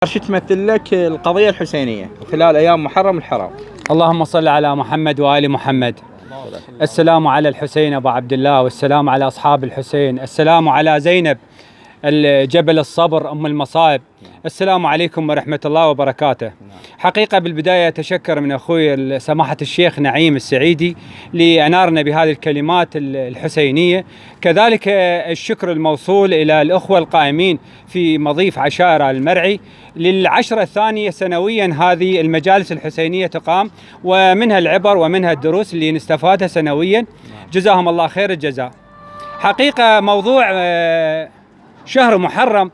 شو تمثل لك القضية الحسينية خلال أيام محرم الحرام؟ اللهم صل على محمد وآل محمد. السلام على الحسين أبو عبد الله، والسلام على أصحاب الحسين، السلام على زينب الجبل الصبر أم المصائب. السلام عليكم ورحمة الله وبركاته. حقيقة بالبداية أتشكر من أخوي سماحة الشيخ نعيم السعيدي لأنارنا بهذه الكلمات الحسينية، كذلك الشكر الموصول إلى الأخوة القائمين في مضيف عشائر المرعي. للعشرة الثانية سنويا هذه المجالس الحسينية تقام، ومنها العبر ومنها الدروس اللي نستفادها سنويا، جزاهم الله خير الجزاء. حقيقة موضوع شهر محرم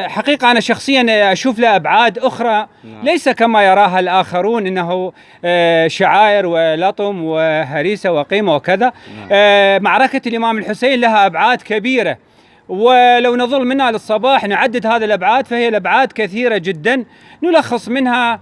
حقيقة أنا شخصيا أشوف له أبعاد أخرى ليس كما يراها الآخرون، إنه شعائر ولطم وهريسة وقيمة وكذا. معركة الإمام الحسين لها أبعاد كبيرة، ولو نظل منها للصباح نعدد هذه الأبعاد فهي الأبعاد كثيرة جدا. نلخص منها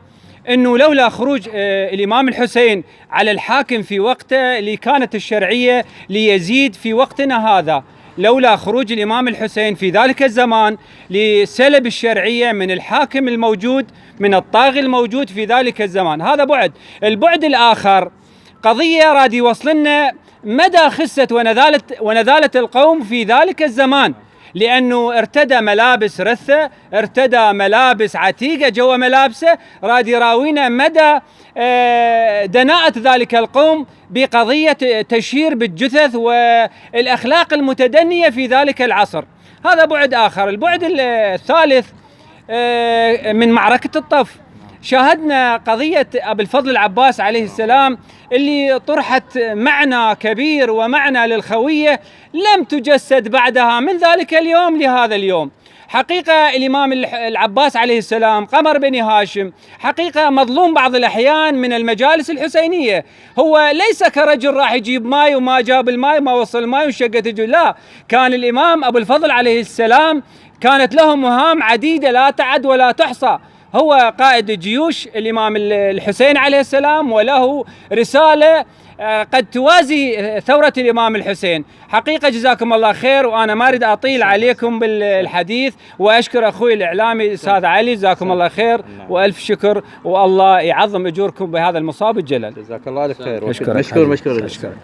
أنه لولا خروج الإمام الحسين على الحاكم في وقته اللي كانت الشرعية ليزيد في وقتنا هذا، لولا خروج الإمام الحسين في ذلك الزمان لسلب الشرعية من الحاكم الموجود، من الطاغي الموجود في ذلك الزمان. هذا بعد. البعد الآخر قضية راد يوصلنا مدى خسة ونذالة القوم في ذلك الزمان، لأنه ارتدى ملابس رثة، ارتدى ملابس عتيقة جوا ملابسه، راد يراوينا مدى دناءة ذلك القوم بقضية تشهير بالجثث والأخلاق المتدنية في ذلك العصر. هذا بعد آخر. البعد الثالث من معركة الطف، شاهدنا قضية أبي الفضل العباس عليه السلام اللي طرحت معنى كبير ومعنى للخوية لم تجسد بعدها من ذلك اليوم لهذا اليوم. حقيقة الإمام العباس عليه السلام قمر بني هاشم حقيقة مظلوم بعض الأحيان من المجالس الحسينية. هو ليس كرجل راح يجيب ماي وما جاب الماي ما وصل الماي وشقت لا، كان الإمام أبو الفضل عليه السلام كانت له مهام عديدة لا تعد ولا تحصى. هو قائد جيوش الإمام الحسين عليه السلام، وله رسالة قد توازي ثورة الإمام الحسين. حقيقة جزاكم الله خير، وأنا ما أريد أطيل عليكم بالحديث، وأشكر أخوي الإعلامي أستاذ علي، جزاكم الله خير وألف شكر، والله يعظم أجوركم بهذا المصاب الجلل. جزاك الله خير. مشكور.